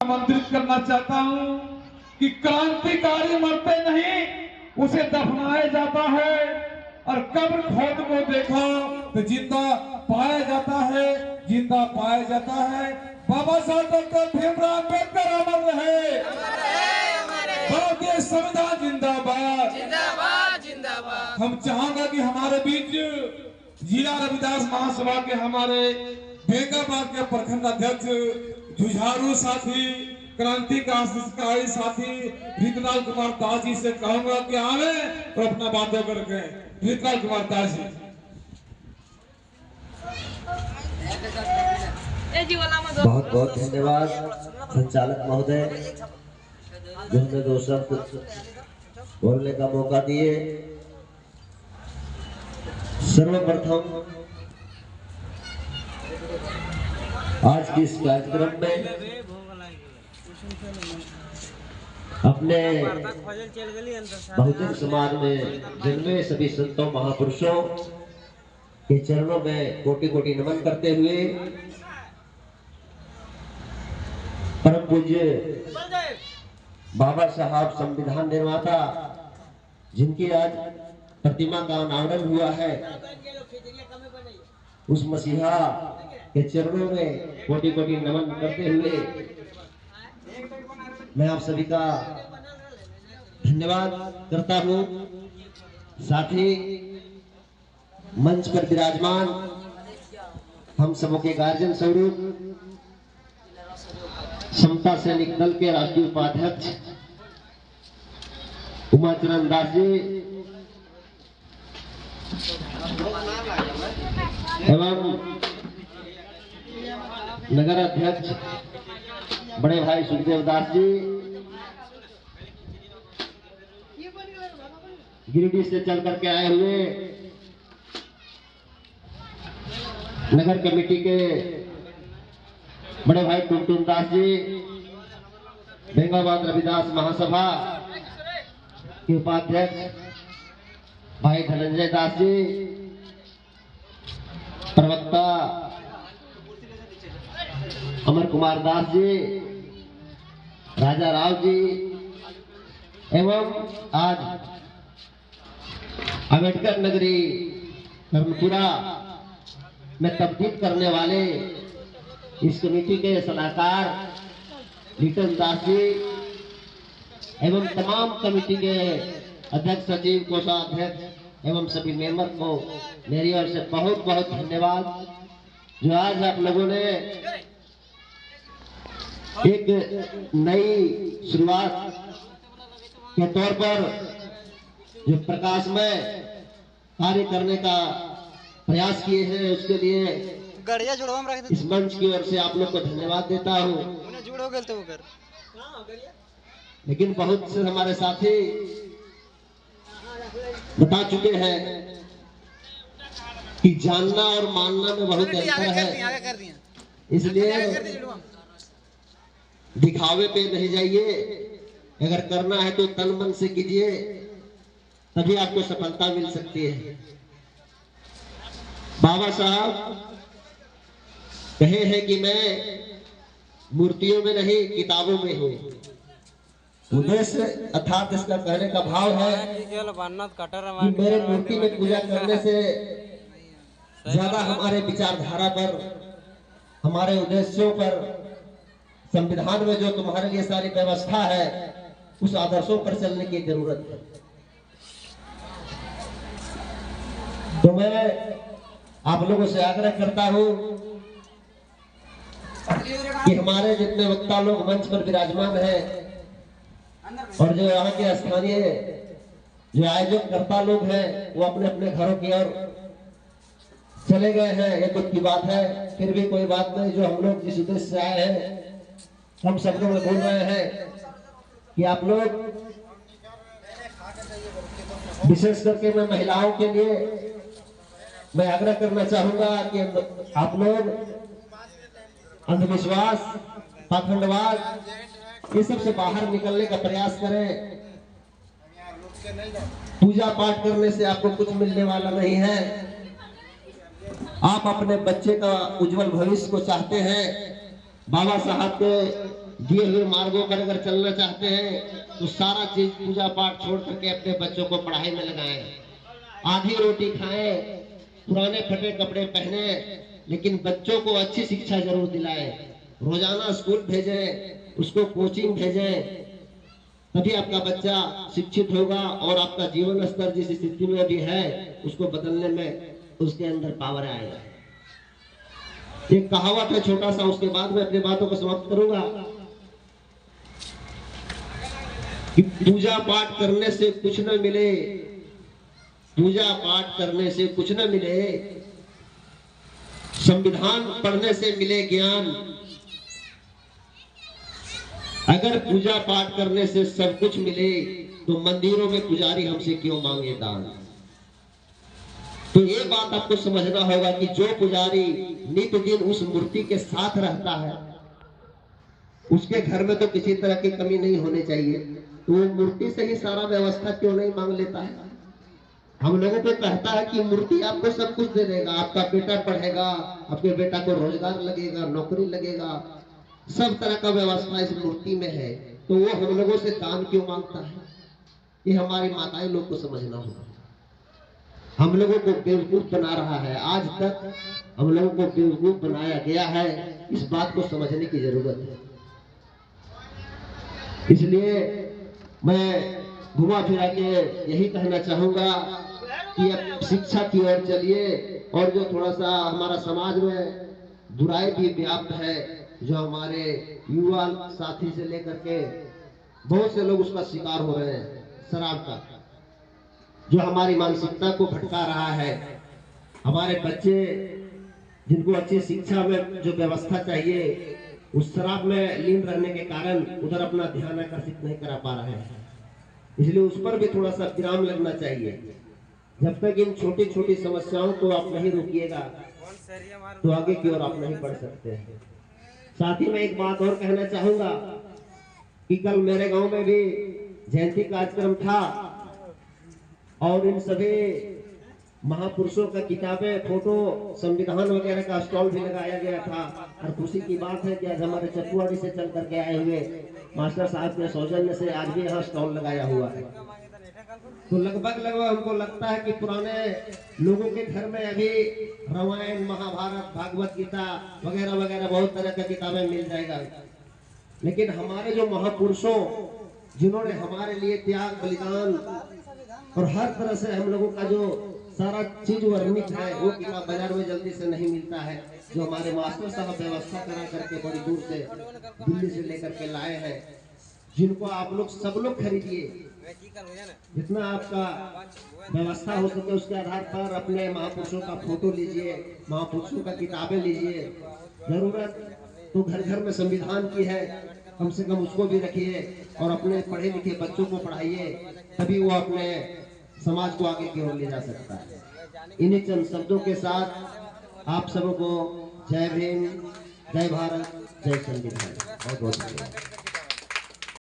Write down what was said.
आमंत्रित करना चाहता हूं कि क्रांतिकारी मरते नहीं, उसे दफनाया जाता है और कब्र खोद को देखो तो जिंदा पाया जाता है, जिंदा पाया जाता है। बाबा साहब डॉक्टर भीमराव अम्बेडकर अमर रहे, भारतीय संविधान जिंदाबाद जिंदाबाद जिंदाबाद। हम चाहूंगा कि हमारे बीच जिला रविदास महासभा के हमारे बेंगाबाद के प्रखंड अध्यक्ष जुझारू साथी, क्रांतिकारी साथी रीतलाल कुमार दास जी से कहूंगा कि आवे और अपना बातों करके। रीतलाल कुमार दास जी। बहुत बहुत धन्यवाद संचालक महोदय, जो हमें 2 शब्द बोलने का मौका दिए। सर्वप्रथम आज की इस कार्यक्रम में अपने बहुजन समाज में जन्मे सभी संतों महापुरुषों के चरणों में कोटि कोटि नमन करते हुए परम पूज्य बाबा साहब संविधान निर्माता, जिनकी आज प्रतिमा का अनावरण हुआ है, उस मसीहा के चरणों में कोटि कोटि नमन करते हुए मैं आप सभी का धन्यवाद करता हूं। साथ ही मंच पर विराजमान हम सबों के गार्जियन स्वरूप समता सैनिक दल के राष्ट्रीय उपाध्यक्ष उमाचरण दास जी एवं नगर अध्यक्ष बड़े भाई सुखदेव दास जी, गिरिडीह से चल करके आए हुए नगर कमेटी के बड़े भाई टुनटुन दास जी, बेंगाबाद रविदास महासभा के उपाध्यक्ष भाई धनंजय दास जी, प्रवक्ता अमर कुमार दास जी, राजा राव जी एवं आज अम्बेडकर नगरी कर्मपुरा में तब्दील करने वाले इस कमेटी के सलाहकार लीटन दास जी एवं तमाम कमेटी के अध्यक्ष, सचिव, कोषाध्यक्ष एवं सभी मेंबर को मेरी ओर से बहुत बहुत धन्यवाद, जो आज आप लोगों ने एक नई शुरुआत के तौर पर जो प्रकाशमय कार्य करने का प्रयास किए हैं, उसके लिए इस मंच की ओर से आप लोग को धन्यवाद देता हूँ। लेकिन बहुत से हमारे साथी बता चुके हैं कि जानना और मानना में बहुत अंतर है, इसलिए दिखावे पे नहीं जाइए। अगर करना है तो तन मन से कीजिए, तभी आपको सफलता मिल सकती है। बाबा साहब कहे हैं कि मैं मूर्तियों में नहीं, किताबों में हूँ। उद्देश्य अर्थात इसका कहने का भाव है कि मेरे मूर्ति में पूजा करने से ज्यादा हमारे विचारधारा पर, हमारे उद्देश्यों पर, संविधान में जो तुम्हारे लिए सारी व्यवस्था है, उस आदर्शों पर चलने की जरूरत है। तो मैं आप लोगों से आग्रह करता हूं कि हमारे जितने वक्ता लोग मंच पर विराजमान हैं और जो यहाँ के स्थानीय जो आयोजक करता लोग हैं, वो अपने अपने घरों की ओर चले गए हैं। ये दुख की बात है, फिर भी कोई बात नहीं। जो हम लोग जिस उद्देश्य से आए हैं, हम सब लोग बोल रहे हैं कि आप लोग, विशेष करके मैं महिलाओं के लिए मैं आग्रह करना चाहूंगा कि आप लोग अंधविश्वास, पाखंडवाद, ये सब से बाहर निकलने का प्रयास करें। पूजा पाठ करने से आपको कुछ मिलने वाला नहीं है। आप अपने बच्चे का उज्जवल भविष्य को चाहते हैं, बाबा साहब के दिए हुए मार्गों पर अगर चलना चाहते हैं तो सारा चीज पूजा पाठ छोड़ करके अपने बच्चों को पढ़ाई में लगाएं। आधी रोटी खाएं, पुराने फटे कपड़े पहने, लेकिन बच्चों को अच्छी शिक्षा जरूर दिलाएं। रोजाना स्कूल भेजें, उसको कोचिंग भेजें, तभी आपका बच्चा शिक्षित होगा और आपका जीवन स्तर जिस स्थिति में अभी है उसको बदलने में उसके अंदर पावर आएगा। एक कहावत है छोटा सा, उसके बाद में अपनी बातों को समाप्त करूंगा कि पूजा पाठ करने से कुछ न मिले, पूजा पाठ करने से कुछ न मिले, संविधान पढ़ने से मिले ज्ञान। अगर पूजा पाठ करने से सब कुछ मिले तो मंदिरों में पुजारी हमसे क्यों मांगे दान। तो ये बात आपको समझना होगा कि जो पुजारी नित दिन उस मूर्ति के साथ रहता है उसके घर में तो किसी तरह की कमी नहीं होनी चाहिए, तो वो मूर्ति से ही सारा व्यवस्था क्यों नहीं मांग लेता है। हम लोगों को कहता है कि मूर्ति आपको सब कुछ दे देगा, आपका बेटा पढ़ेगा, आपके बेटा को रोजगार लगेगा, नौकरी लगेगा, सब तरह का व्यवस्था इस मूर्ति में है, तो वो हम लोगों से दान क्यों मांगता है। ये हमारी माताएं लोग को समझना होगा। हम लोगों को बेवकूफ बना रहा है, आज तक हम लोगों को बेवकूफ बनाया गया है, इस बात को समझने की जरूरत है। इसलिए मैं घुमा फिरा के यही कहना चाहूंगा कि अब शिक्षा की ओर चलिए, और जो थोड़ा सा हमारा समाज में बुराई भी व्याप्त है, जो हमारे युवा साथी से लेकर के बहुत से लोग उसका शिकार हो रहे हैं, शराब का, जो हमारी मानसिकता को भटका रहा है। हमारे बच्चे जिनको अच्छी शिक्षा में जो व्यवस्था चाहिए उस शराब में लीन रहने के कारण उधर अपना ध्यान आकर्षित नहीं करा पा रहे हैं। इसलिए उस पर भी थोड़ा सा विराम लगना चाहिए। जब तक इन छोटी छोटी समस्याओं को आप नहीं रोकिएगा तो आगे की ओर आप नहीं बढ़ सकते हैं। साथ ही मैं एक बात और कहना चाहूंगा कि कल मेरे गांव में भी जयंती कार्यक्रम था और इन सभी महापुरुषों का किताबें, फोटो, संविधान वगैरह का स्टॉल भी लगाया गया था। और खुशी की बात है कि आज हमारे चकुआड़ी से चल करके आए हुए मास्टर साहब के सौजन्य से आज भी यहाँ स्टॉल लगाया हुआ है। तो लगभग हमको लगता है कि पुराने लोगों के घर में अभी रामायण, महाभारत, भागवत गीता वगैरह वगैरह बहुत तरह की किताबें मिल जाएगा। लेकिन हमारे जो महापुरुषों जिन्होंने हमारे लिए त्याग, बलिदान और हर तरह से हम लोगों का जो सारा चीज वर्णित है वो किताब बाजार में जल्दी से नहीं मिलता है। जो हमारे मास्टर साहब व्यवस्था करा करके बड़ी दूर से दिल्ली से लेकर के लाए हैं, जिनको आप लोग सब लोग खरीदिए, जितना आपका व्यवस्था हो सके उसके आधार पर अपने महापुरुषों का फोटो लीजिए, महापुरुषों का किताबें लीजिए। जरूरत तो घर घर में संविधान की है, कम से कम उसको भी रखिए और अपने पढ़े लिखे बच्चों को पढ़ाइए, तभी वो अपने समाज को आगे की ओर ले जा सकता है। इन्हीं चंद शब्दों के साथ आप सबको जय भीम, जय भारत, जय संविधान। बहुत बहुत धन्यवाद।